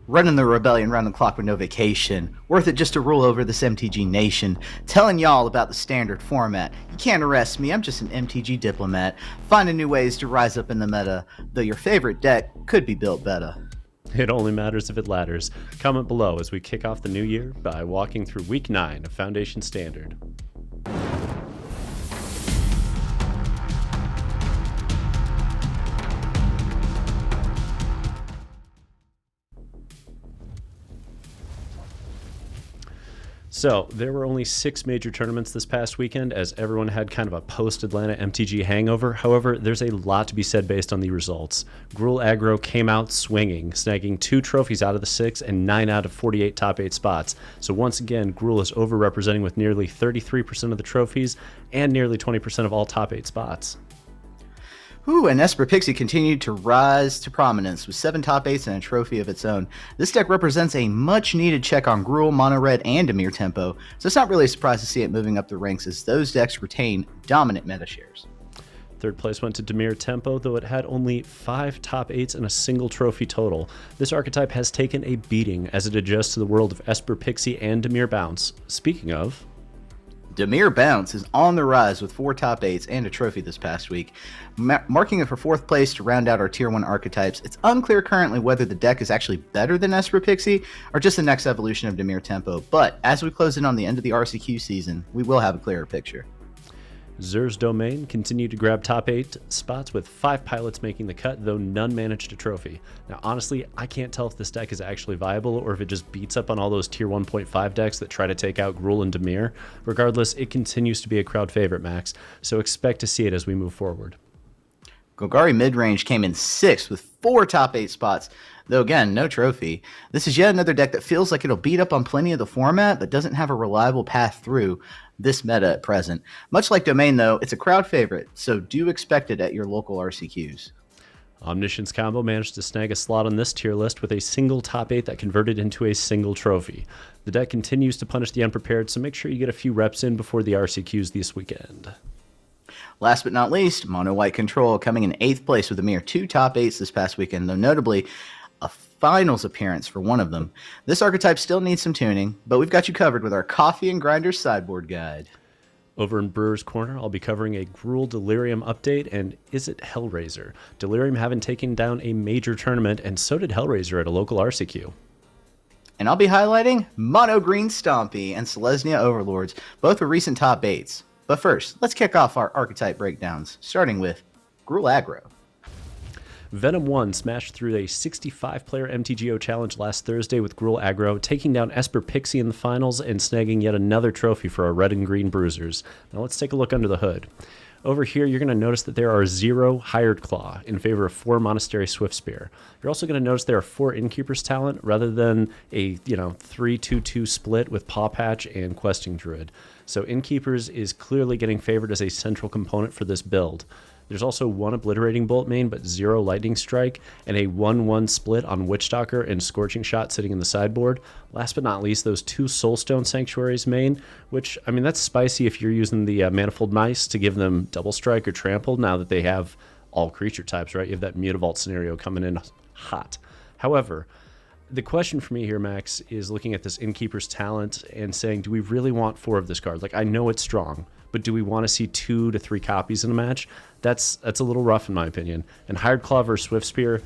Running the rebellion round the clock with no vacation. Worth it just to rule over this MTG nation. Telling y'all about the standard format. You can't arrest me, I'm just an MTG diplomat. Finding new ways to rise up in the meta, though your favorite deck could be built better. It only matters if it ladders. Comment below as we kick off the new year by walking through Week 9 of Foundation Standard. So, there were only 6 major tournaments this past weekend as everyone had kind of a post-Atlanta MTG hangover. However, there's a lot to be said based on the results. Gruul Aggro came out swinging, snagging 2 trophies out of the 6 and 9 out of 48 top 8 spots. So once again, Gruul is overrepresenting with nearly 33% of the trophies and nearly 20% of all top 8 spots. And Esper Pixie continued to rise to prominence with 7 top 8s and a trophy of its own. This deck represents a much-needed check on Gruul, Mono Red, and Dimir Tempo, so it's not really a surprise to see it moving up the ranks as those decks retain dominant meta shares. Third place went to Dimir Tempo, though it had only 5 top 8s and a single trophy total. This archetype has taken a beating as it adjusts to the world of Esper Pixie and Dimir Bounce. Speaking of, Dimir Bounce is on the rise with 4 top 8s and a trophy this past week, marking it for 4th place to round out our Tier 1 archetypes. It's unclear currently whether the deck is actually better than Esper Pixie or just the next evolution of Dimir Tempo, but as we close in on the end of the RCQ season, we will have a clearer picture. Zer's Domain continued to grab top 8 spots with 5 pilots making the cut, though none managed a trophy. Now, honestly, I can't tell if this deck is actually viable or if it just beats up on all those Tier 1.5 decks that try to take out Gruul and Dimir. Regardless, it continues to be a crowd favorite, Max, so expect to see it as we move forward. Golgari Midrange came in 6th with 4 top 8 spots, though again, no trophy. This is yet another deck that feels like it'll beat up on plenty of the format, but doesn't have a reliable path through this meta at present. Much like Domain, though, it's a crowd favorite, so do expect it at your local RCQs. Omniscience Combo managed to snag a slot on this tier list with a single top 8 that converted into a single trophy. The deck continues to punish the unprepared, so make sure you get a few reps in before the RCQs this weekend. Last but not least, Mono White Control coming in 8th place with a mere 2 top 8s this past weekend, though notably a finals appearance for one of them. This archetype still needs some tuning, but we've got you covered with our Coffee and Grinders sideboard guide. Over in Brewer's Corner, I'll be covering a Gruul Delirium update and Is It Hellraiser? Delirium having taken down a major tournament, and so did Hellraiser at a local RCQ. And I'll be highlighting Mono Green Stompy and Selesnya Overlords, both were recent top 8s. But first, let's kick off our archetype breakdowns, starting with Gruul Aggro. Venom 1 smashed through a 65-player MTGO challenge last Thursday with Gruul Aggro, taking down Esper Pixie in the finals and snagging yet another trophy for our red and green bruisers. Now let's take a look under the hood. Over here, you're going to notice that there are 0 Hired Claw in favor of 4 Monastery Swiftspear. You're also going to notice there are 4 Innkeeper's Talent rather than a 3-2-2 split with Paw Patch and Questing Druid. So Innkeepers is clearly getting favored as a central component for this build. There's also 1 Obliterating Bolt main, but 0 Lightning Strike, and a 1-1 split on Witchstalker and Scorching Shot sitting in the sideboard. Last but not least, those 2 Soulstone Sanctuaries main, which, I mean, that's spicy if you're using the Manifold Mice to give them Double Strike or Trample now that they have all creature types, right? You have that Mutavault scenario coming in hot. However, the question for me here, Max, is looking at this Innkeeper's Talent and saying, do we really want 4 of this card? Like, I know it's strong, but do we want to see 2 to 3 copies in a match? That's a little rough in my opinion. And Hired Claw versus Swiftspear,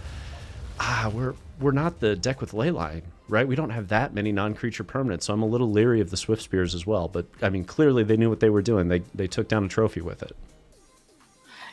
we're not the deck with Leyline, right? We don't have that many non-creature permanents, so I'm a little leery of the Swiftspears as well. But I mean, clearly they knew what they were doing. They took down a trophy with it.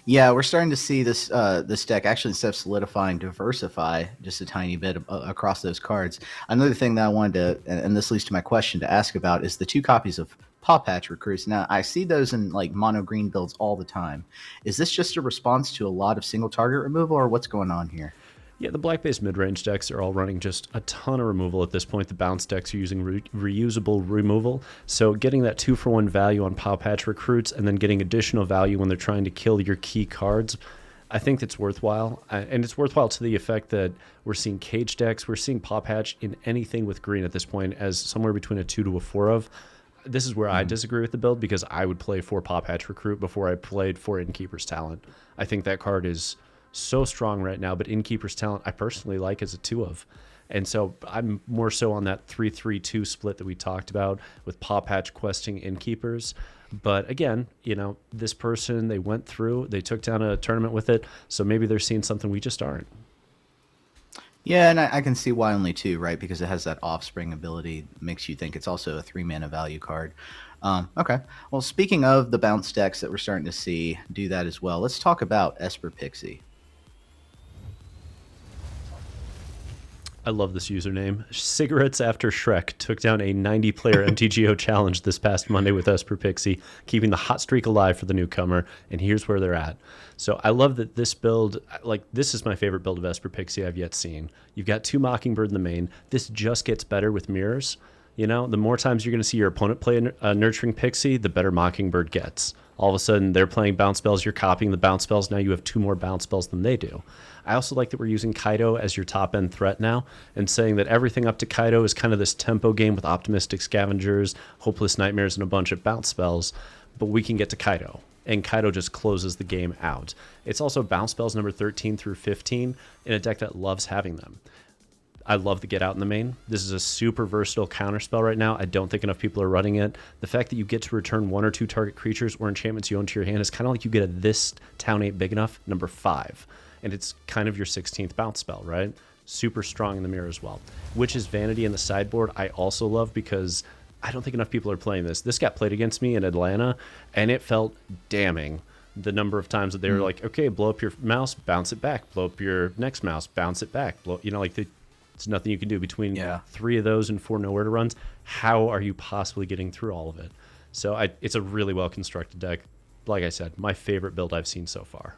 Yeah, we're starting to see this this deck actually, instead of solidifying, diversify just a tiny bit across those cards. Another thing that I wanted to, and this leads to my question to ask about, is the 2 copies of Paw Patch Recruits. Now, I see those in like mono green builds all the time. Is this just a response to a lot of single target removal, or what's going on here? Yeah, the black-based mid-range decks are all running just a ton of removal at this point. The bounce decks are using reusable removal, so getting that 2-for-1 value on Paw Patch Recruits and then getting additional value when they're trying to kill your key cards, I think it's worthwhile. And it's worthwhile to the effect that we're seeing cage decks, we're seeing Paw Patch in anything with green at this point as somewhere between a 2 to a 4 of. This is where I disagree with the build, because I would play 4 Paw Patch Recruit before I played 4 Innkeeper's Talent. I think that card is so strong right now, but Innkeeper's Talent I personally like as a 2 of. And so I'm more so on that 3-3-2 split that we talked about with Paw Patch questing innkeepers. But again, this person, they went through, they took down a tournament with it. So maybe they're seeing something we just aren't. Yeah, and I can see why only two, right? Because it has that offspring ability, makes you think it's also a 3 mana value card. Okay. Well, speaking of the bounce decks that we're starting to see do that as well, let's talk about Esper Pixie. I love this username. Cigarettes After Shrek took down a 90-player MTGO challenge this past Monday with Esper Pixie, keeping the hot streak alive for the newcomer, and here's where they're at. So I love that this build, this is my favorite build of Esper Pixie I've yet seen. You've got 2 Mockingbird in the main. This just gets better with mirrors. The more times you're going to see your opponent play a Nurturing Pixie, the better Mockingbird gets. All of a sudden, they're playing bounce spells, you're copying the bounce spells, now you have 2 more bounce spells than they do. I also like that we're using Kaido as your top-end threat now, and saying that everything up to Kaido is kind of this tempo game with Optimistic Scavengers, Hopeless Nightmares, and a bunch of bounce spells, but we can get to Kaido, and Kaido just closes the game out. It's also bounce spells number 13 through 15 in a deck that loves having them. I love the Get Out in the main. This is a super versatile counterspell right now. I don't think enough people are running it. The fact that you get to return 1 or 2 target creatures or enchantments you own to your hand is kind of like you get a This Town Ain't Big Enough, number 5. And it's kind of your 16th bounce spell, right? Super strong in the mirror as well. Witch's Vanity in the sideboard I also love because I don't think enough people are playing this. This got played against me in Atlanta, and it felt damning. The number of times that they were like, okay, blow up your mouse, bounce it back. Blow up your next mouse, bounce it back. It's nothing you can do between 3 of those and 4 nowhere to runs. How are you possibly getting through all of it? So it's a really well-constructed deck. Like I said, my favorite build I've seen so far.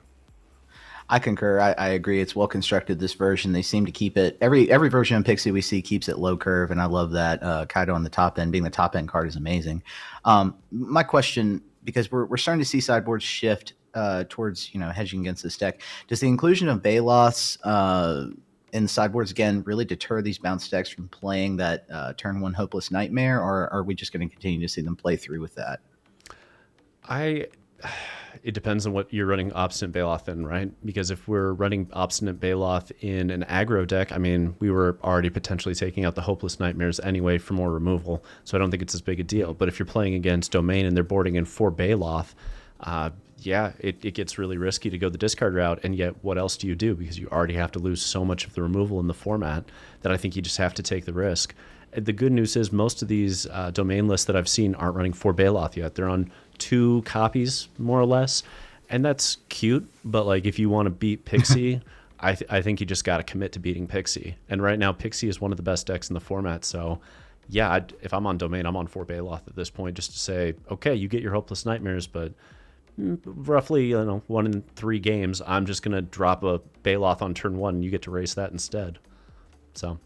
I concur. I agree. It's well constructed. This version, they seem to keep it. Every version of Pixie we see keeps it low curve, and I love that. Kaido on the top end, being the top end card, is amazing. My question, because we're starting to see sideboards shift towards hedging against this deck. Does the inclusion of Baloths in the sideboards again really deter these bounce decks from playing that turn 1 Hopeless Nightmare, or are we just going to continue to see them play through with that? It depends on what you're running Obstinate Baloth in, right? Because if we're running Obstinate Baloth in an aggro deck, I mean, we were already potentially taking out the Hopeless Nightmares anyway for more removal, so I don't think it's as big a deal. But if you're playing against Domain and they're boarding in 4 Baloth, it gets really risky to go the discard route, and yet what else do you do? Because you already have to lose so much of the removal in the format that I think you just have to take the risk. The good news is most of these Domain lists that I've seen aren't running 4 Baloth yet. They're on 2 copies, more or less, and that's cute, but if you want to beat Pixie, I think you just got to commit to beating Pixie. And right now, Pixie is one of the best decks in the format, so yeah, if I'm on Domain, I'm on 4 Baloth at this point, just to say, okay, you get your Hopeless Nightmares, but roughly 1 in 3 games, I'm just going to drop a Baloth on turn 1, and you get to race that instead. So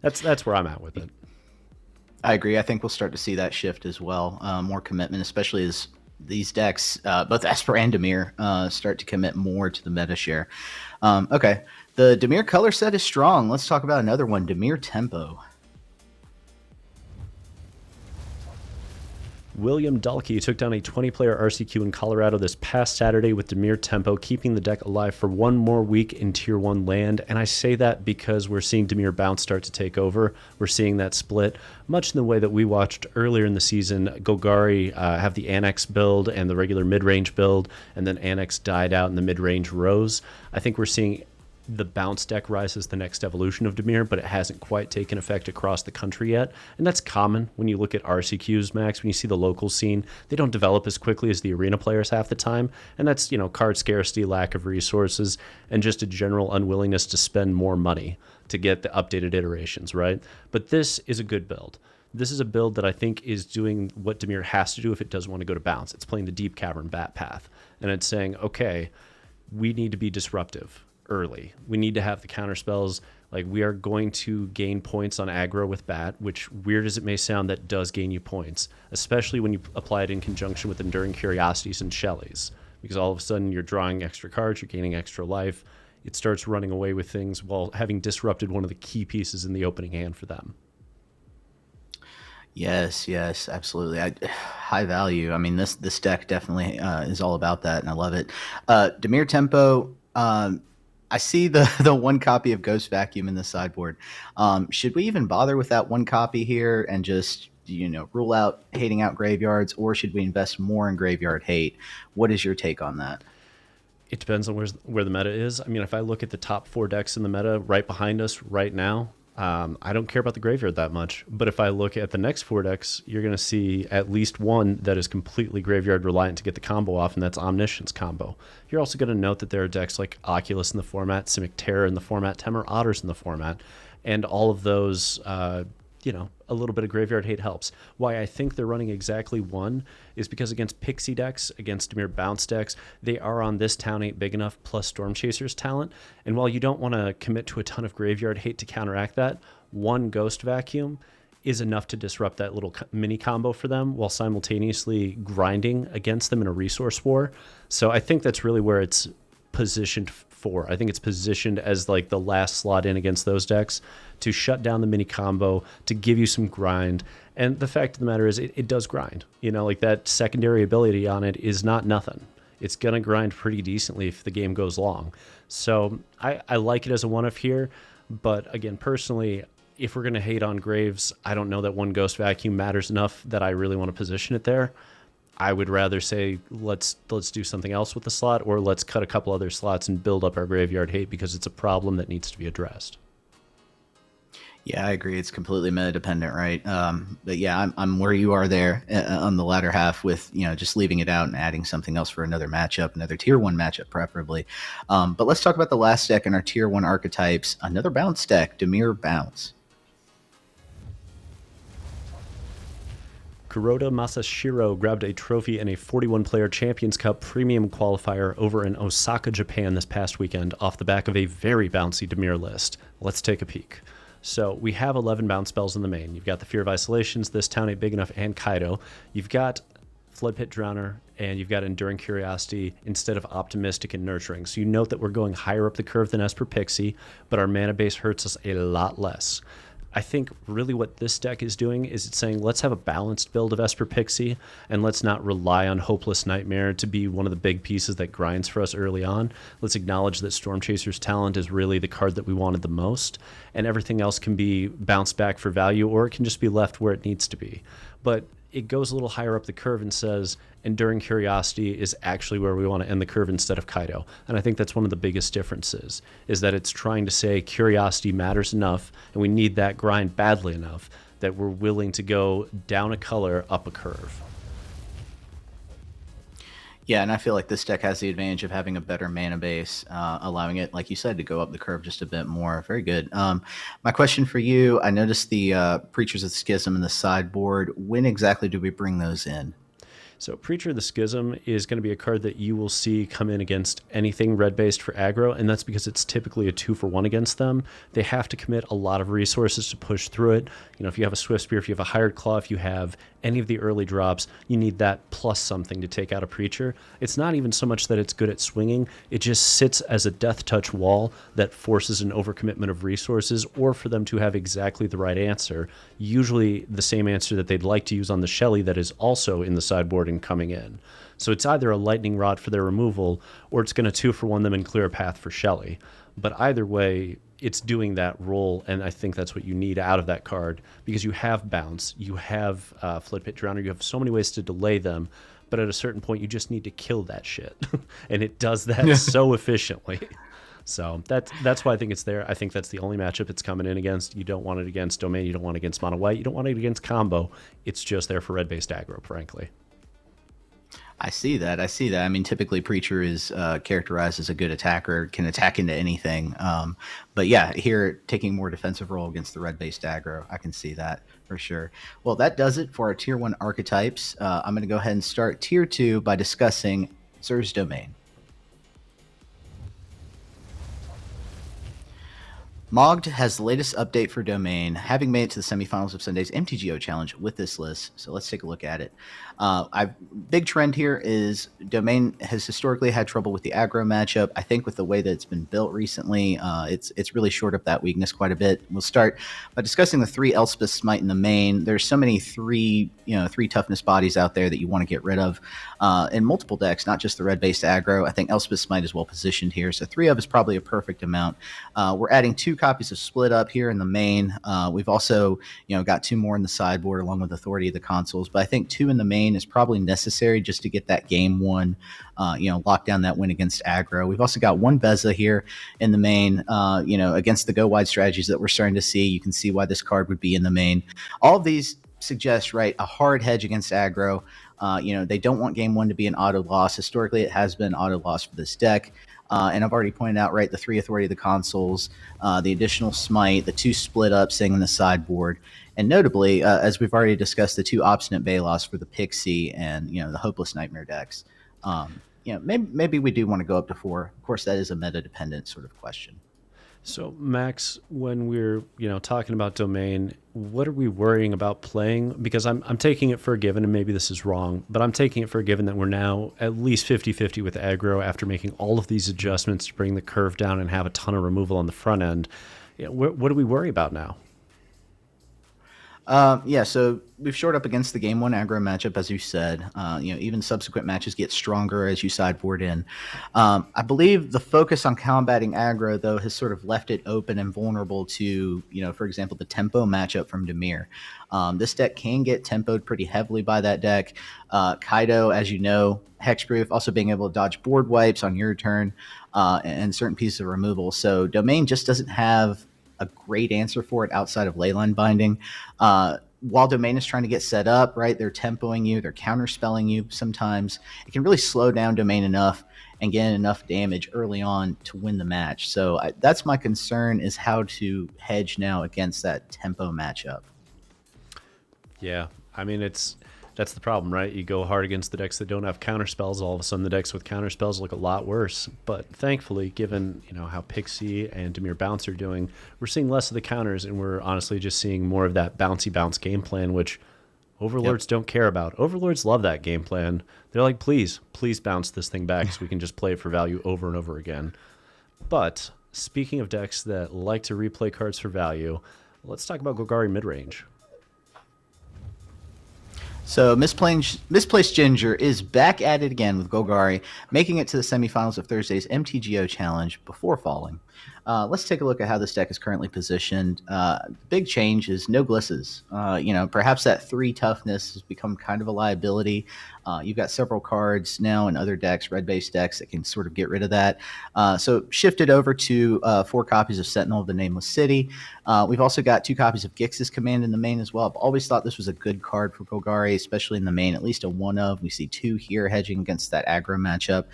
that's where I'm at with it. I agree. I think we'll start to see that shift as well. More commitment, especially as these decks, both Esper and Dimir, start to commit more to the meta share. Okay, the Dimir color set is strong. Let's talk about another one, Dimir Tempo. William Dalkey took down a 20-player RCQ in Colorado this past Saturday with Dimir Tempo, keeping the deck alive for 1 more week in Tier 1 land. And I say that because we're seeing Dimir Bounce start to take over. We're seeing that split, much in the way that we watched earlier in the season. Golgari have the Annex build and the regular mid-range build, and then Annex died out and the mid-range rose. I think we're seeing the bounce deck rise as the next evolution of Dimir, but it hasn't quite taken effect across the country yet. And that's common when you look at RCQs, Max, when you see the local scene. They don't develop as quickly as the arena players half the time. And that's, card scarcity, lack of resources, and just a general unwillingness to spend more money to get the updated iterations, right? But this is a good build. This is a build that I think is doing what Dimir has to do if it doesn't want to go to bounce. It's playing the Deep Cavern Bat path. And it's saying, okay, we need to be disruptive early. We need to have the counter spells. We are going to gain points on aggro with Bat, which, weird as it may sound, that does gain you points, especially when you apply it in conjunction with Enduring Curiosities and Shellys, because all of a sudden you're drawing extra cards, you're gaining extra life. It starts running away with things while having disrupted one of the key pieces in the opening hand for them. Yes, absolutely. High value. I mean, this deck definitely is all about that, and I love it. Dimir Tempo, I see the the one copy of Ghost Vacuum in the sideboard. Should we even bother with that one copy here and just rule out hating out graveyards, or should we invest more in graveyard hate? What is your take on that? It depends on where the meta is. I mean, if I look at the top 4 decks in the meta right behind us right now, I don't care about the graveyard that much. But if I look at the next 4 decks, you're going to see at least one that is completely graveyard reliant to get the combo off, and that's Omniscience combo. You're also going to note that there are decks like Oculus in the format, Simic Terror in the format, Temur Otters in the format, and all of those a little bit of graveyard hate helps. Why I think they're running exactly one is because against Pixie decks, against Dimir Bounce decks, they are on this town ain't big enough plus Storm Chasers talent. And while you don't want to commit to a ton of graveyard hate to counteract that, one Ghost Vacuum is enough to disrupt that little mini combo for them while simultaneously grinding against them in a resource war. So I think that's really where it's positioned for. I think it's positioned as like the last slot in against those decks to shut down the mini combo, to give you some grind. And the fact of the matter is it does grind. Like that secondary ability on it is not nothing. It's going to grind pretty decently if the game goes long. So I like it as a one-off here. But again, personally, if we're going to hate on Graves, I don't know that one Ghost Vacuum matters enough that I really want to position it there. I would rather say let's do something else with the slot, or let's cut a couple other slots and build up our graveyard hate because it's a problem that needs to be addressed. Yeah, I agree. It's completely meta dependent, right? But yeah, I'm where you are there on the latter half with just leaving it out and adding something else for another matchup, another tier 1 matchup preferably. But let's talk about the last deck in our tier 1 archetypes. Another bounce deck, Dimir Bounce. Kuroda Masashiro grabbed a trophy in a 41-player Champions Cup premium qualifier over in Osaka, Japan this past weekend off the back of a very bouncy Dimir list. Let's take a peek. So we have 11 bounce spells in the main. You've got the Fear of Isolations, This Town Ain't Big Enough, and Kaido. You've got Flood Pit Drowner, and you've got Enduring Curiosity instead of Optimistic and Nurturing. So you note that we're going higher up the curve than Esper Pixie, but our mana base hurts us a lot less. I think really what this deck is doing is it's saying let's have a balanced build of Esper Pixie and let's not rely on Hopeless Nightmare to be one of the big pieces that grinds for us early on. Let's acknowledge that Storm Chaser's talent is really the card that we wanted the most, and everything else can be bounced back for value, or it can just be left where it needs to be. But it goes a little higher up the curve and says Enduring Curiosity is actually where we want to end the curve instead of Kaido. And I think that's one of the biggest differences, is that it's trying to say curiosity matters enough and we need that grind badly enough that we're willing to go down a color, up a curve. Yeah, and I feel like this deck has the advantage of having a better mana base, allowing it, like you said, to go up the curve just a bit more. Very good. My question for you, I noticed the Preachers of the Schism in the sideboard. When exactly do we bring those in? So Preacher of the Schism is going to be a card that you will see come in against anything red-based for aggro, and that's because it's typically a 2-for-1 against them. They have to commit a lot of resources to push through it. If you have a Swift Spear, if you have a Hired Claw, if you have any of the early drops, you need that plus something to take out a Preacher. It's not even so much that it's good at swinging, it just sits as a death touch wall that forces an overcommitment of resources, or for them to have exactly the right answer, usually the same answer that they'd like to use on the Shelly that is also in the sideboard and coming in. So it's either a lightning rod for their removal, or it's going to 2-for-1 them and clear a path for Shelly. But either way, it's doing that role, and I think that's what you need out of that card, because you have Bounce, you have Flood Pit Drowner, you have so many ways to delay them, but at a certain point you just need to kill that shit. And it does that so efficiently. So that's why I think it's there. I think that's the only matchup it's coming in against. You don't want it against Domain, you don't want it against Mono White, you don't want it against Combo. It's just there for red-based aggro, frankly. I see that. I mean, typically Preacher is characterized as a good attacker, can attack into anything. But yeah, here taking more defensive role against the red-based aggro, I can see that for sure. Well, that does it for our Tier 1 archetypes. I'm going to go ahead and start Tier 2 by discussing Zer's Domain. Mogged has the latest update for Domain, having made it to the semifinals of Sunday's MTGO Challenge with this list. So let's take a look at it. Big trend here is Domain has historically had trouble with the aggro matchup. I think with the way that it's been built recently, it's really shored up that weakness quite a bit. We'll start by discussing the 3 Elspeth Smite in the main. There's so many three toughness bodies out there that you want to get rid of in multiple decks, not just the red-based aggro. I think Elspeth Smite is well positioned here, so 3 of is probably a perfect amount. We're adding 2 copies of Split Up here in the main. We've also, got 2 more in the sideboard along with Authority of the Consuls, but I think 2 in the main is probably necessary just to get that game one, lock down that win against aggro. We've also got 1 Beza here in the main, against the go wide strategies that we're starting to see. You can see why this card would be in the main. All of these suggest, right, a hard hedge against aggro. They don't want game one to be an auto loss. Historically, it has been auto loss for this deck. And I've already pointed out, right, the 3 Authority of the Consuls, the additional Smite, the 2 Split Up sitting in the sideboard, and notably, as we've already discussed, the 2 Obstinate Balos for the Pixie and, the Hopeless Nightmare decks. Maybe we do want to go up to 4. Of course, that is a meta-dependent sort of question. So, Max, when we're talking about Domain, what are we worrying about playing? Because I'm taking it for a given, and maybe this is wrong, but I'm taking it for a given that we're now at least 50-50 with aggro after making all of these adjustments to bring the curve down and have a ton of removal on the front end. What do we worry about now? So we've shored up against the game one aggro matchup, as you said. Even subsequent matches get stronger as you sideboard in. I believe the focus on combating aggro, though, has sort of left it open and vulnerable to, for example, the tempo matchup from Dimir. This deck can get tempoed pretty heavily by that deck. Kaido, as you know, hexproof, also being able to dodge board wipes on your turn, and certain pieces of removal. So Domain just doesn't have a great answer for it outside of Leyline Binding. While Domain is trying to get set up, right, they're tempoing you, they're counterspelling you sometimes. It can really slow down Domain enough and get enough damage early on to win the match. So that's my concern, is how to hedge now against that tempo matchup. Yeah, I mean, that's the problem, right? You go hard against the decks that don't have counterspells. All of a sudden, the decks with counterspells look a lot worse. But thankfully, given how Pixie and Dimir Bounce are doing, we're seeing less of the counters, and we're honestly just seeing more of that bouncy bounce game plan, which Overlords don't care about. Overlords love that game plan. They're like, please bounce this thing back so we can just play it for value over and over again. But speaking of decks that like to replay cards for value, let's talk about Golgari Midrange. So Misplaced Ginger is back at it again with Golgari, making it to the semifinals of Thursday's MTGO Challenge before falling. Let's take a look at how this deck is currently positioned. Big change is no glisses. Perhaps that 3 toughness has become kind of a liability. You've got several cards now in other decks, red-based decks, that can sort of get rid of that. So shifted over to 4 copies of Sentinel of the Nameless City. We've also got 2 copies of Gix's Command in the main as well. I've always thought this was a good card for Golgari, especially in the main, at least a 1 of. We see 2 here hedging against that aggro matchup.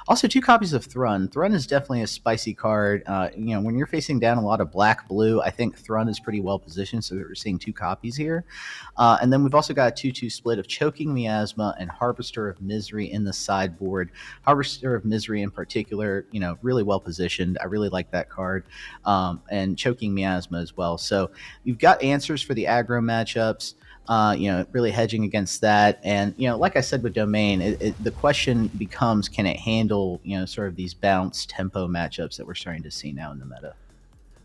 Also 2 copies of Thrun. Thrun is definitely a spicy card. When you're facing down a lot of black-blue, I think Thrun is pretty well positioned, so we're seeing 2 copies here. And then we've also got a 2-2 split of Choking Miasma and Harvester of Misery in the sideboard. Harvester of Misery in particular, really well positioned. I really like that card. And Choking Miasma as well. So you've got answers for the aggro matchups. Really hedging against that. And, like I said with Domain, the question becomes, can it handle, sort of these bounce tempo matchups that we're starting to see now in the meta?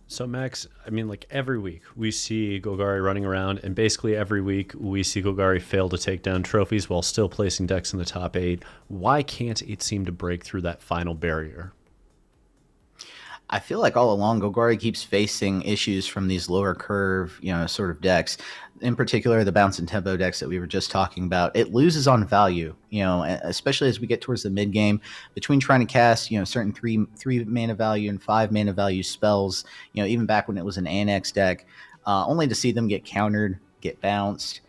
So, Max, I mean, like every week we see Golgari running around, and basically every week we see Golgari fail to take down trophies while still placing decks in the top 8. Why can't it seem to break through that final barrier? I feel like all along Golgari keeps facing issues from these lower curve, sort of decks. In particular, the bounce and tempo decks that we were just talking about. It loses on value, especially as we get towards the mid game, between trying to cast, certain three mana value and 5 mana value spells. Even back when it was an annex deck, only to see them get countered, get bounced.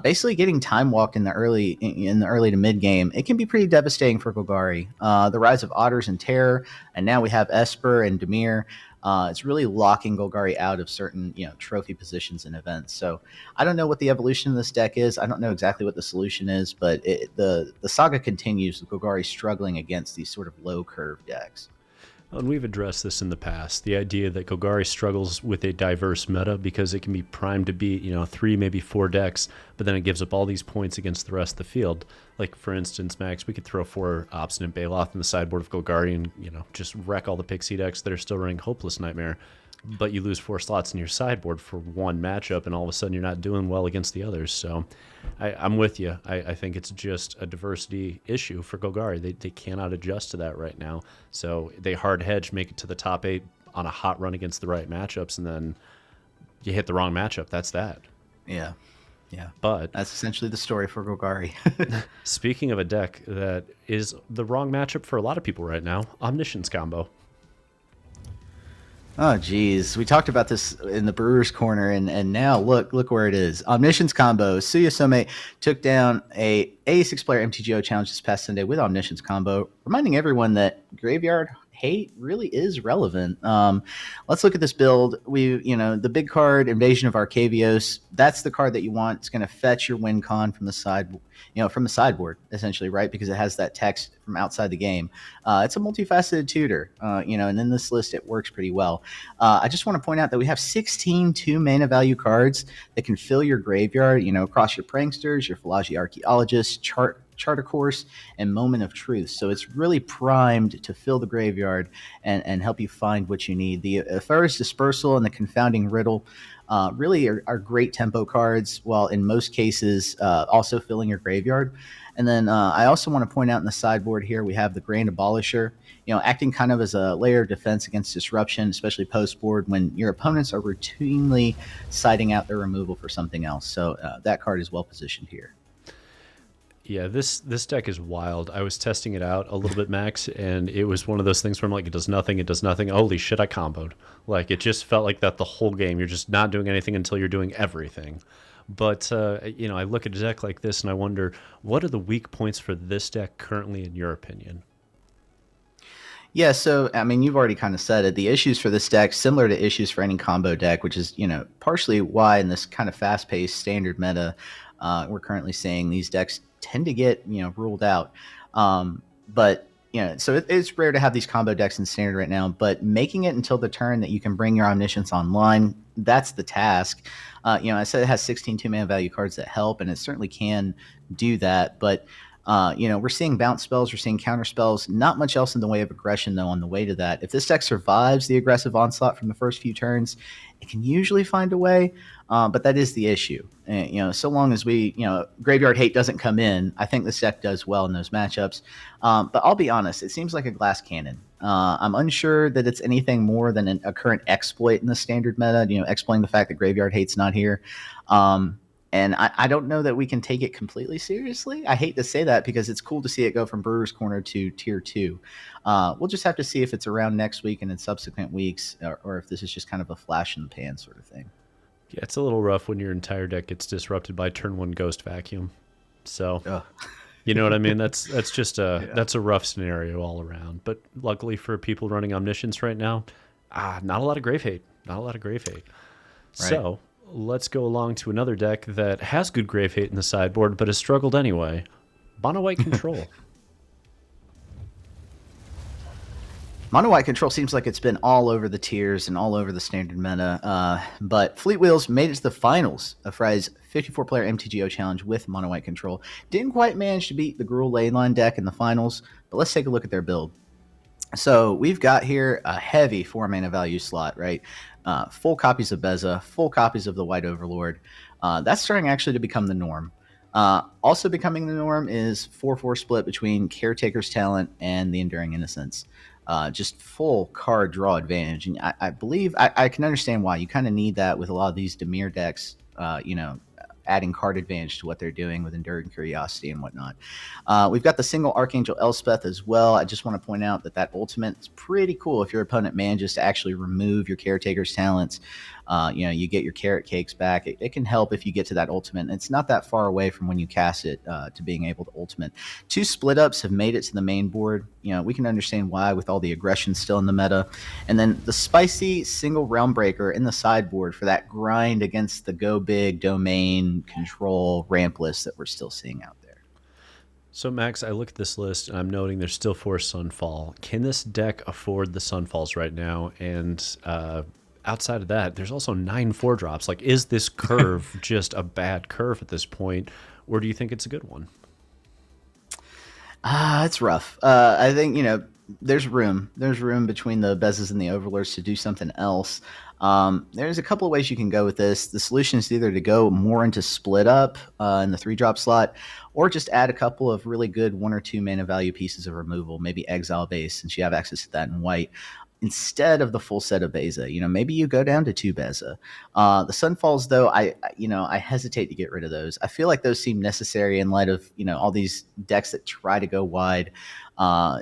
Basically getting time walked in the early to mid game, it can be pretty devastating for Golgari. The rise of Otters and Terror, and now we have Esper and Dimir. It's really locking Golgari out of certain trophy positions and events. So I don't know what the evolution of this deck is. I don't know exactly what the solution is, but the saga continues with Golgari struggling against these sort of low curve decks. And we've addressed this in the past. The idea that Golgari struggles with a diverse meta because it can be primed to beat, 3, maybe 4 decks, but then it gives up all these points against the rest of the field. Like, for instance, Max, we could throw 4 Obstinate Baloth in the sideboard of Golgari and, just wreck all the Pixie decks that are still running Hopeless Nightmare. But you lose 4 slots in your sideboard for one matchup, and all of a sudden you're not doing well against the others. So I'm with you. I think it's just a diversity issue for Golgari. They cannot adjust to that right now. So they hard hedge, make it to the top 8 on a hot run against the right matchups, and then you hit the wrong matchup. That's that. Yeah. But that's essentially the story for Golgari. Speaking of a deck that is the wrong matchup for a lot of people right now, Omniscience Combo. Oh, geez. We talked about this in the Brewer's Corner, and now look where it is. Omniscience Combo. Suya Some took down a 86-player MTGO challenge this past Sunday with Omniscience Combo, reminding everyone that Graveyard Hate really is relevant. Let's look at this build. The big card, Invasion of Arcavios, that's the card that you want. It's going to fetch your win con from the side, from the sideboard, essentially, right? Because it has that text from outside the game. It's a multifaceted tutor, and in this list, it works pretty well. I just want to point out that we have 16 2-mana value cards that can fill your graveyard, across your Pranksters, your Philology Archaeologists, Charter Course, and Moment of Truth. So it's really primed to fill the graveyard and help you find what you need. The Ephemera's Dispersal and the Confounding Riddle really are great tempo cards, while in most cases also filling your graveyard. And then I also want to point out in the sideboard here, we have the Grand Abolisher, acting kind of as a layer of defense against disruption, especially post-board when your opponents are routinely siding out their removal for something else. So that card is well positioned here. Yeah, this deck is wild. I was testing it out a little bit, Max, and it was one of those things where I'm like, it does nothing. Holy shit, I comboed. Like, it just felt like that the whole game. You're just not doing anything until you're doing everything. But, I look at a deck like this and I wonder, what are the weak points for this deck currently, in your opinion? Yeah, so, you've already kind of said it. The issues for this deck, similar to issues for any combo deck, which is, partially why in this kind of fast-paced standard meta, we're currently seeing these decks tend to get, ruled out. But, so it's rare to have these combo decks in standard right now, but making it until the turn that you can bring your Omniscience online, that's the task. I said it has 16 2-mana value cards that help, and it certainly can do that. But, we're seeing bounce spells, we're seeing counter spells, not much else in the way of aggression, though, on the way to that. If this deck survives the aggressive onslaught from the first few turns, it can usually find a way, but that is the issue. So long as Graveyard Hate doesn't come in, I think this deck does well in those matchups. But I'll be honest, it seems like a glass cannon. I'm unsure that it's anything more than a current exploit in the standard meta, exploiting the fact that Graveyard Hate's not here. And I don't know that we can take it completely seriously. I hate to say that because it's cool to see it go from Brewer's Corner to Tier 2. We'll just have to see if it's around next week and in subsequent weeks, or if this is just kind of a flash in the pan sort of thing. Yeah, it's a little rough when your entire deck gets disrupted by turn 1 Ghost Vacuum. So, you know what I mean? That's just that's a rough scenario all around. But luckily for people running Omniscience right now, not a lot of Grave Hate. Right. So let's go along to another deck that has good Grave Hate in the sideboard, but has struggled anyway. Mono White Control. Mono White Control seems like it's been all over the tiers and all over the standard meta, but Fleet Wheels made it to the finals of Fry's 54-player MTGO challenge with Mono White Control. Didn't quite manage to beat the Gruul Leyline deck in the finals, but let's take a look at their build. So we've got here a heavy 4-mana value slot, right? Full copies of Beza, full copies of the White Overlord. That's starting actually to become the norm. Also becoming the norm is 4-4 split between Caretaker's Talent and the Enduring Innocence. Just full card draw advantage. And I believe I can understand why. You kind of need that with a lot of these Dimir decks, adding card advantage to what they're doing with Enduring Curiosity and whatnot. We've got the single Archangel Elspeth as well. I just want to point out that ultimate is pretty cool if your opponent manages to actually remove your Caretaker's Talents. You get your Carrot Cakes back. It can help if you get to that ultimate. And it's not that far away from when you cast it to being able to ultimate. 2 split ups have made it to the main board. We can understand why with all the aggression still in the meta. And then the spicy single Realm Breaker in the sideboard for that grind against the go big domain control ramp list that we're still seeing out there. So, Max, I look at this list and I'm noting there's still 4 Sunfall. Can this deck afford the Sunfalls right now? And outside of that, there's also 9 4-drops. Like, is this curve just a bad curve at this point, or do you think it's a good one? It's rough. I think, there's room. There's room between the Bezes and the Overlords to do something else. There's a couple of ways you can go with this. The solution is either to go more into split up in the 3-drop slot, or just add a couple of really good 1 or 2 mana value pieces of removal, maybe exile base, since you have access to that in white, instead of the full set of Beza. Maybe you go down to 2 Beza. The Sunfalls, though, I hesitate to get rid of those. I feel like those seem necessary in light of all these decks that try to go wide.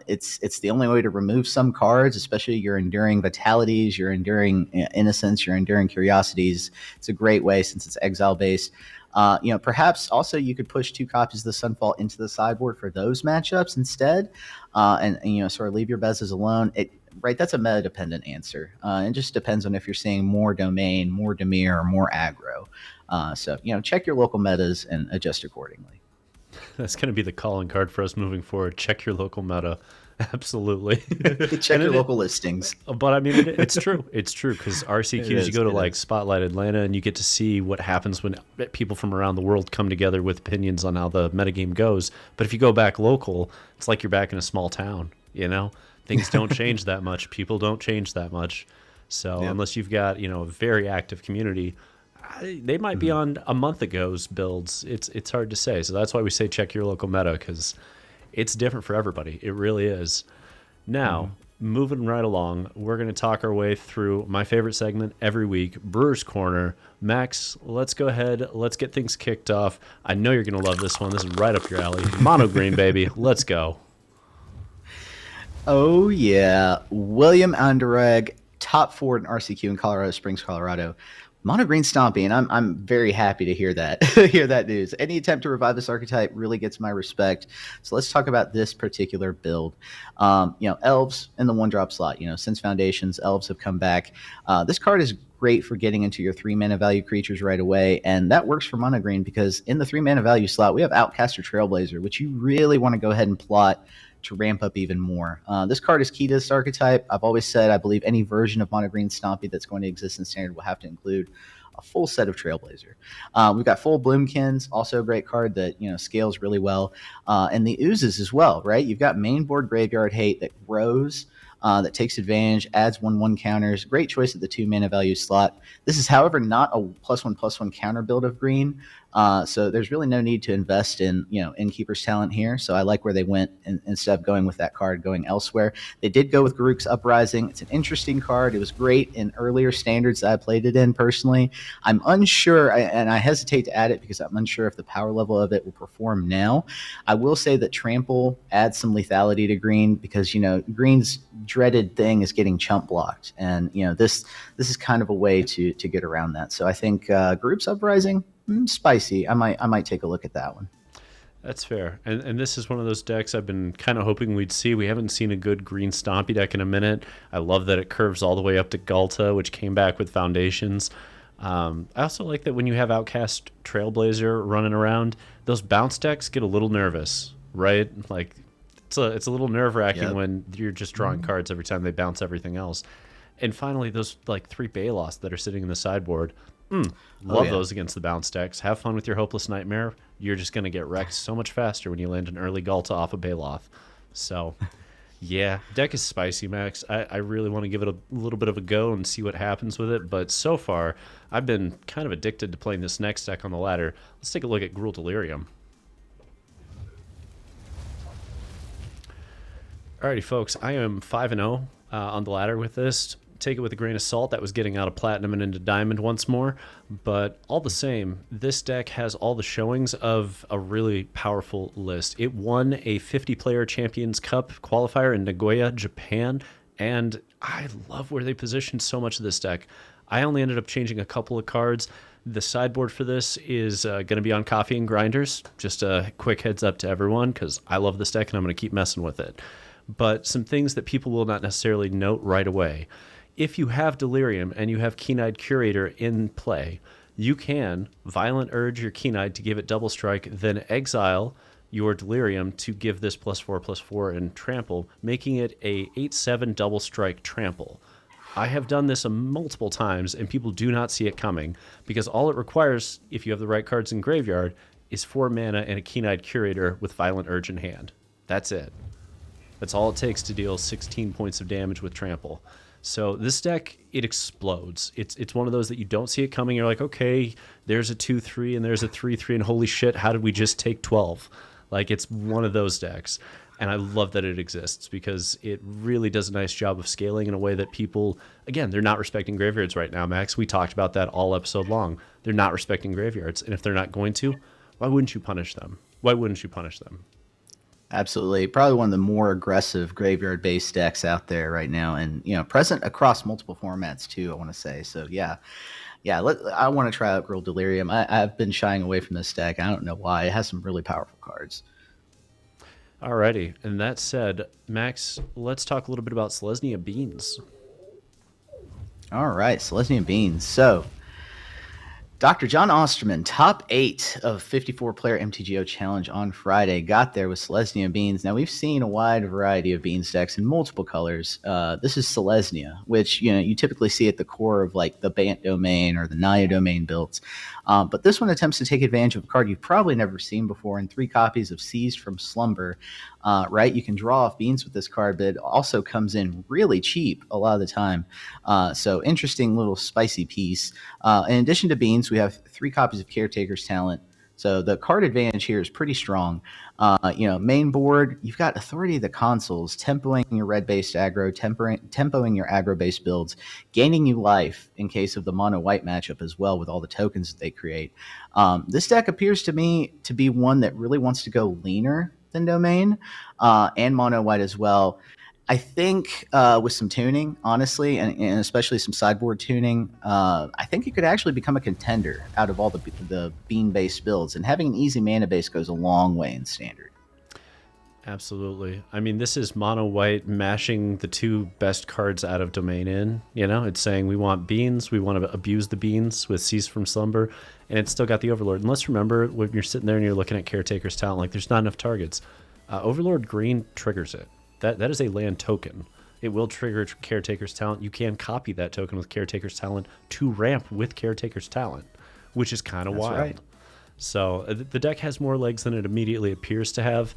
It's the only way to remove some cards, especially your Enduring Vitalities, your Enduring Innocence, your Enduring Curiosities. It's a great way since it's exile based. Perhaps also you could push 2 copies of the Sunfall into the sideboard for those matchups instead, and sort of leave your Bezes alone. Right, that's a meta-dependent answer. It just depends on if you're seeing more Domain, more Dimir, or more Aggro. So check your local metas and adjust accordingly. That's going to be the calling card for us moving forward. Check your local meta. Absolutely. Check your local listings. But I mean, it's true. It's true because RCQs, you go to like Spotlight Atlanta and you get to see what happens when people from around the world come together with opinions on how the metagame goes. But if you go back local, it's like you're back in a small town, Things don't change that much. People don't change that much. So unless you've got, a very active community, they might be on a month ago's builds. It's hard to say. So that's why we say check your local meta, because it's different for everybody. It really is. Now, moving right along, we're going to talk our way through my favorite segment every week, Brewer's Corner. Max, let's go ahead. Let's get things kicked off. I know you're going to love this one. This is right up your alley. Mono green, baby. Let's go. Oh, yeah. William Anderegg, top 4 in RCQ in Colorado Springs, Colorado. Mono green Stompy, and I'm very happy to hear that hear that news. Any attempt to revive this archetype really gets my respect. So let's talk about this particular build. Elves in the 1-drop slot. Since Foundations, Elves have come back. This card is great for getting into your 3 mana value creatures right away, and that works for mono green because in the 3 mana value slot we have Outcaster Trailblazer, which you really want to go ahead and plot to ramp up even more. This card is key to this archetype. I've always said I believe any version of mono green Stompy that's going to exist in Standard will have to include a full set of Trailblazer. We've got full Bloomkins, also a great card that scales really well, and the Oozes as well, right? You've got main board Graveyard Hate that grows, that takes advantage, adds 1/1 counters. Great choice at the 2 mana value slot. This is, however, not a +1/+1 counter build of green. So there's really no need to invest in Innkeeper's Talent here. So I like where they went instead of going with that card, going elsewhere. They did go with Garruk's Uprising. It's an interesting card. It was great in earlier standards that I played it in personally. I'm unsure, and I hesitate to add it because I'm unsure if the power level of it will perform now. I will say that Trample adds some lethality to green because green's dreaded thing is getting chump blocked, and this is kind of a way to get around that. So I think Garruk's Uprising, spicy. I might take a look at that one. That's fair. And this is one of those decks I've been kind of hoping we'd see. We haven't seen a good green Stompy deck in a minute. I love that it curves all the way up to Galta, which came back with Foundations. I also like that when you have Outcast Trailblazer running around, those bounce decks get a little nervous, right? Like it's a little nerve-wracking when you're just drawing cards every time they bounce everything else. And finally, those like 3 Baloths that are sitting in the sideboard. Love those against the bounce decks. Have fun with your Hopeless Nightmare. You're just going to get wrecked so much faster when you land an early Galta off a Baloth. So, yeah, deck is spicy, Max. I really want to give it a little bit of a go and see what happens with it. But so far, I've been kind of addicted to playing this next deck on the ladder. Let's take a look at Gruul Delirium. Alrighty, folks. I am 5-0 on the ladder with this. Take it with a grain of salt. That was getting out of platinum and into diamond once more, but all the same, this deck has all the showings of a really powerful list. It won a 50-player Champions Cup qualifier in Nagoya, Japan, and I love where they positioned so much of this deck. I only ended up changing a couple of cards. The sideboard for this is going to be on Coffee and Grinders. Just a quick heads up to everyone, because I love this deck and I'm going to keep messing with it. But some things that people will not necessarily note right away. If you have Delirium and you have Keen-Eyed Curator in play, you can Violent Urge your Keen-Eyed to give it double strike, then exile your Delirium to give this +4/+4 and trample, making it a 8/7 double strike trample. I have done this multiple times, and people do not see it coming, because all it requires, if you have the right cards in graveyard, is 4 mana and a Keen-Eyed Curator with Violent Urge in hand. That's it. That's all it takes to deal 16 points of damage with trample. So this deck, it explodes. It's one of those that you don't see it coming. You're like, okay, there's a 2/3 and there's a 3/3, and holy shit, how did we just take 12? Like, it's one of those decks. And I love that it exists, because it really does a nice job of scaling in a way that people, again, they're not respecting graveyards right now, Max. We talked about that all episode long. They're not respecting graveyards. And if they're not going to, why wouldn't you punish them? Why wouldn't you punish them? Absolutely. Probably one of the more aggressive graveyard-based decks out there right now, and present across multiple formats too, I want to say. So yeah. I want to try out Gruul Delirium. I've been shying away from this deck. I don't know why. It has some really powerful cards. Alrighty. And that said, Max, let's talk a little bit about Selesnya Beans. All right, Selesnya Beans. So, Dr. John Osterman, top 8 of 54-player MTGO Challenge on Friday, got there with Selesnya Beans. Now, we've seen a wide variety of Beans decks in multiple colors. This is Selesnya, which you typically see at the core of like the Bant Domain or the Naya Domain builds. But this one attempts to take advantage of a card you've probably never seen before in 3 copies of Seized from Slumber. Right? You can draw off Beans with this card, but it also comes in really cheap a lot of the time. So interesting little spicy piece. In addition to Beans, we have 3 copies of Caretaker's Talent. So the card advantage here is pretty strong. Main board, you've got Authority of the Consuls, tempoing your red-based aggro, tempoing your aggro-based builds, gaining you life in case of the mono-white matchup as well with all the tokens that they create. This deck appears to me to be one that really wants to go leaner than Domain, and mono-white as well. I think with some tuning, honestly, and especially some sideboard tuning, I think it could actually become a contender out of all the bean-based builds. And having an easy mana base goes a long way in Standard. Absolutely. I mean, this is mono-white mashing the 2 best cards out of Domain in. It's saying we want Beans, we want to abuse the Beans with Cease from Slumber, and it's still got the Overlord. And let's remember, when you're sitting there and you're looking at Caretaker's Talent, like, there's not enough targets. Overlord Green triggers it. That is a land token. It will trigger Caretaker's Talent. You can copy that token with Caretaker's Talent to ramp with Caretaker's Talent, which is kind of wild. Right. So the deck has more legs than it immediately appears to have.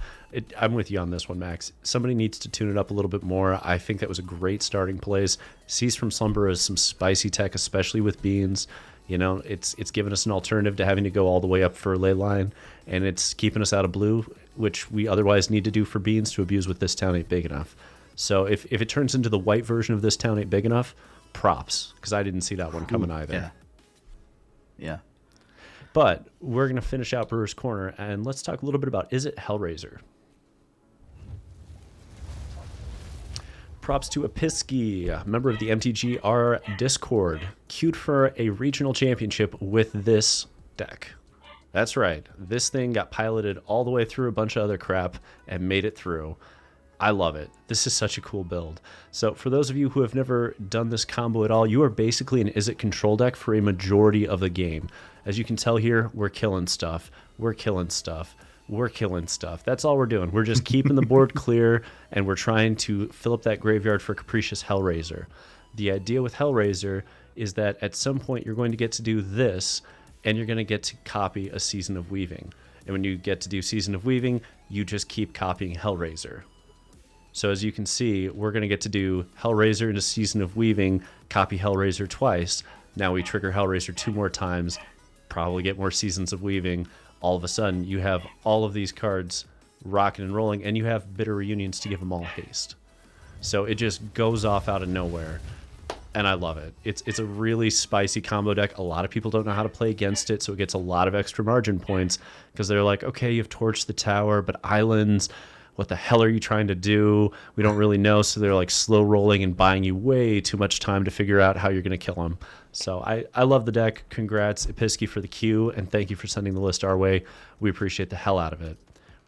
I'm with you on this one, Max. Somebody needs to tune it up a little bit more. I think that was a great starting place. Cease from Slumber is some spicy tech, especially with Beans. It's given us an alternative to having to go all the way up for Leyline, and it's keeping us out of blue, which we otherwise need to do for Beans to abuse with This Town Ain't Big Enough. So if it turns into the white version of This Town Ain't Big Enough, props, because I didn't see that one coming either. Yeah. But we're going to finish out Brewer's Corner, and let's talk a little bit about Izzet Hellraiser. Props to Episky, member of the MTGR Discord, queued for a regional championship with this deck. That's right. This thing got piloted all the way through a bunch of other crap and made it through. I love it. This is such a cool build. So for those of you who have never done this combo at all, you are basically an Izzet control deck for a majority of the game. As you can tell here, we're killing stuff. We're killing stuff. We're killing stuff. That's all we're doing. We're just keeping the board clear, and we're trying to fill up that graveyard for Capricious Hellraiser. The idea with Hellraiser is that at some point you're going to get to do this, and you're going to get to copy a Season of Weaving. And when you get to do Season of Weaving, you just keep copying Hellraiser. So as you can see, we're going to get to do Hellraiser into Season of Weaving, copy Hellraiser twice. Now we trigger Hellraiser 2 more times, probably get more Seasons of Weaving. All of a sudden, you have all of these cards rocking and rolling, and you have Bitter Reunions to give them all haste. So it just goes off out of nowhere, and I love it. It's a really spicy combo deck. A lot of people don't know how to play against it, so it gets a lot of extra margin points, because they're like, okay, you've torched the tower, but islands, what the hell are you trying to do? We don't really know, so they're like slow rolling and buying you way too much time to figure out how you're going to kill them. So I love the deck. Congrats, Episky, for the queue, and thank you for sending the list our way. We appreciate the hell out of it.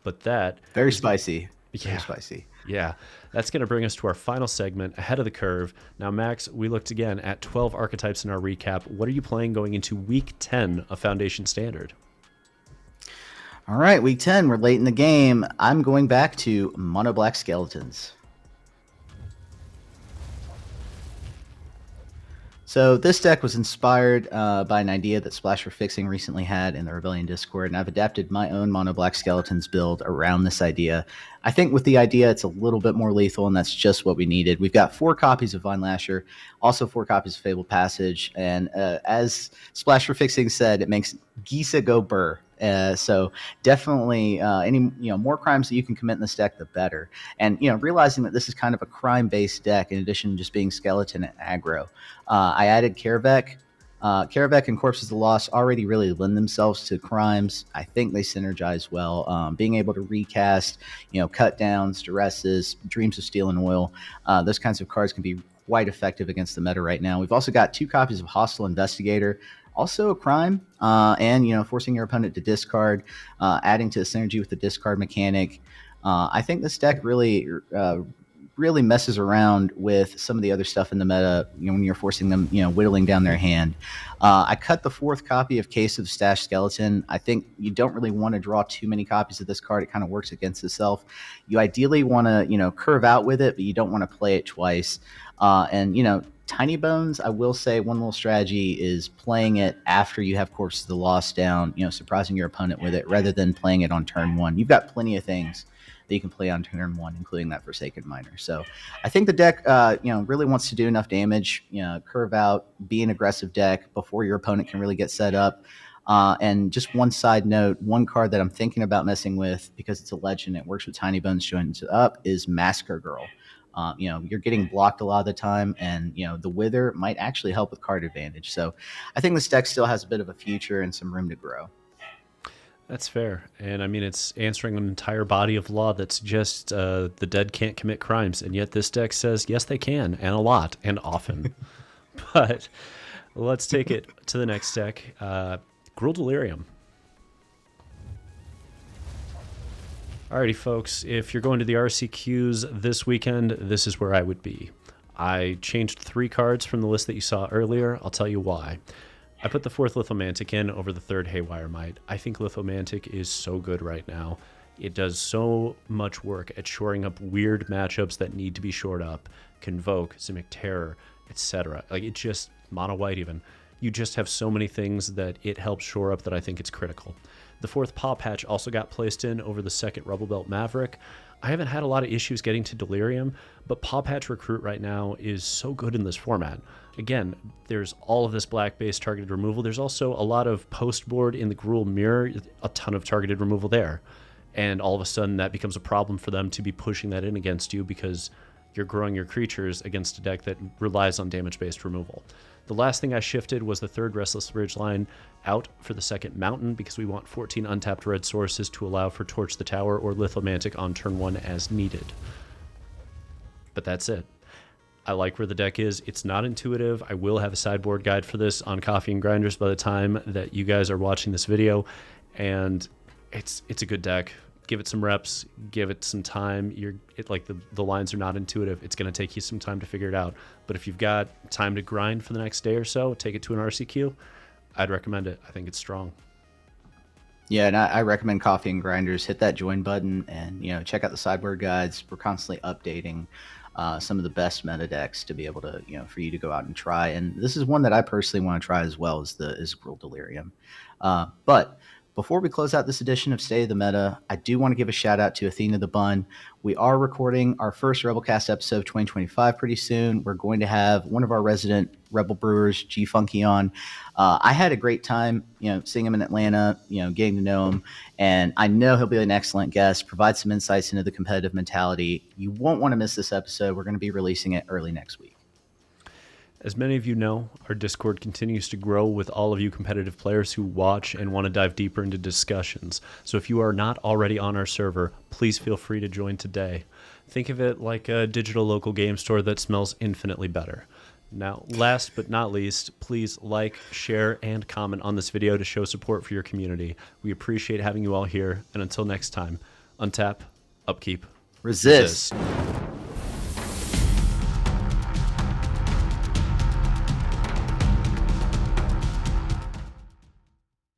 But that... Very spicy. Yeah. Very spicy. Yeah. That's going to bring us to our final segment, Ahead of the Curve. Now, Max, we looked again at 12 archetypes in our recap. What are you playing going into Week 10 of Foundation Standard? All right, week 10, we're late in the game. I'm going back to Mono Black Skeletons. So this deck was inspired by an idea that Splash for Fixing recently had in the Rebellion Discord, and I've adapted my own Mono Black Skeletons build around this idea. I think with the idea, it's a little bit more lethal, and that's just what we needed. We've got 4 copies of Vine Lasher, also 4 copies of Fabled Passage, and as Splash for Fixing said, it makes Gisa go burr. So definitely any more crimes that you can commit in this deck, the better. And realizing that this is kind of a crime-based deck, in addition to just being skeleton and aggro, I added Carve. Carve and Corpses of Lost already really lend themselves to crimes. I think they synergize well. Being able to recast, cut downs, duresses, Dreams of Steel and Oil, those kinds of cards can be quite effective against the meta right now. We've also got 2 copies of Hostile Investigator, also a crime, and forcing your opponent to discard, adding to the synergy with the discard mechanic. I think this deck really messes around with some of the other stuff in the meta, when you're forcing them, whittling down their hand. I cut the 4th copy of Case of Stash Skeleton. I think you don't really want to draw too many copies of this card. It kind of works against itself. You ideally want to, curve out with it, but you don't want to play it twice. And Tiny Bones, I will say one little strategy is playing it after you have Corpses of the Lost down, surprising your opponent with it rather than playing it on turn 1. You've got plenty of things that you can play on turn 1, including that Forsaken Miner. So I think the deck, really wants to do enough damage, curve out, be an aggressive deck before your opponent can really get set up. And just one side note, one card that I'm thinking about messing with because it's a legend, it works with Tiny Bones joined up, is Massacre Girl. You're getting blocked a lot of the time, and the Wither might actually help with card advantage. So I think this deck still has a bit of a future and some room to grow. That's fair. And I mean, it's answering an entire body of law that suggests the dead can't commit crimes. And yet this deck says, yes, they can, and a lot, and often. But let's take it to the next deck, Gruul Delirium. Alrighty, folks, if you're going to the RCQs this weekend, this is where I would be. I changed 3 cards from the list that you saw earlier. I'll tell you why. I put the 4th Lithomantic in over the 3rd Haywire Might. I think Lithomantic is so good right now. It does so much work at shoring up weird matchups that need to be shored up. Convoke, Simic Terror, etc. Like, it just, mono white even. You just have so many things that it helps shore up that I think it's critical. The 4th Paw Patch also got placed in over the 2nd Rubble Belt Maverick. I haven't had a lot of issues getting to Delirium, but Paw Patch Recruit right now is so good in this format. Again, there's all of this black-based targeted removal. There's also a lot of post-board in the Gruul Mirror, a ton of targeted removal there. And all of a sudden that becomes a problem for them to be pushing that in against you because you're growing your creatures against a deck that relies on damage-based removal. The last thing I shifted was the 3rd Restless Ridgeline out for the 2nd Mountain because we want 14 untapped red sources to allow for Torch the Tower or Lithomantic on turn 1 as needed. But that's it. I like where the deck is. It's not intuitive. I will have a sideboard guide for this on Coffee and Grinders by the time that you guys are watching this video, and it's a good deck. Give it some reps, give it some time. The lines are not intuitive. It's going to take you some time to figure it out. But if you've got time to grind for the next day or so, take it to an RCQ. I'd recommend it. I think it's strong. Yeah, and I recommend Coffee and Grinders. Hit that join button and check out the sideboard guides. We're constantly updating some of the best meta decks to be able to for you to go out and try. And this is one that I personally want to try as well as Gruul Delirium. But before we close out this edition of State of the Meta, I do want to give a shout out to Athena the Bun. We are recording our first Rebelcast episode of 2025 pretty soon. We're going to have one of our resident Rebel brewers, G Funky, on. I had a great time, seeing him in Atlanta, getting to know him, and I know he'll be an excellent guest, provide some insights into the competitive mentality. You won't want to miss this episode. We're going to be releasing it early next week. As many of you know, our Discord continues to grow with all of you competitive players who watch and want to dive deeper into discussions. So if you are not already on our server, please feel free to join today. Think of it like a digital local game store that smells infinitely better. Now, last but not least, please like, share, and comment on this video to show support for your community. We appreciate having you all here, and until next time, untap, upkeep, Resist.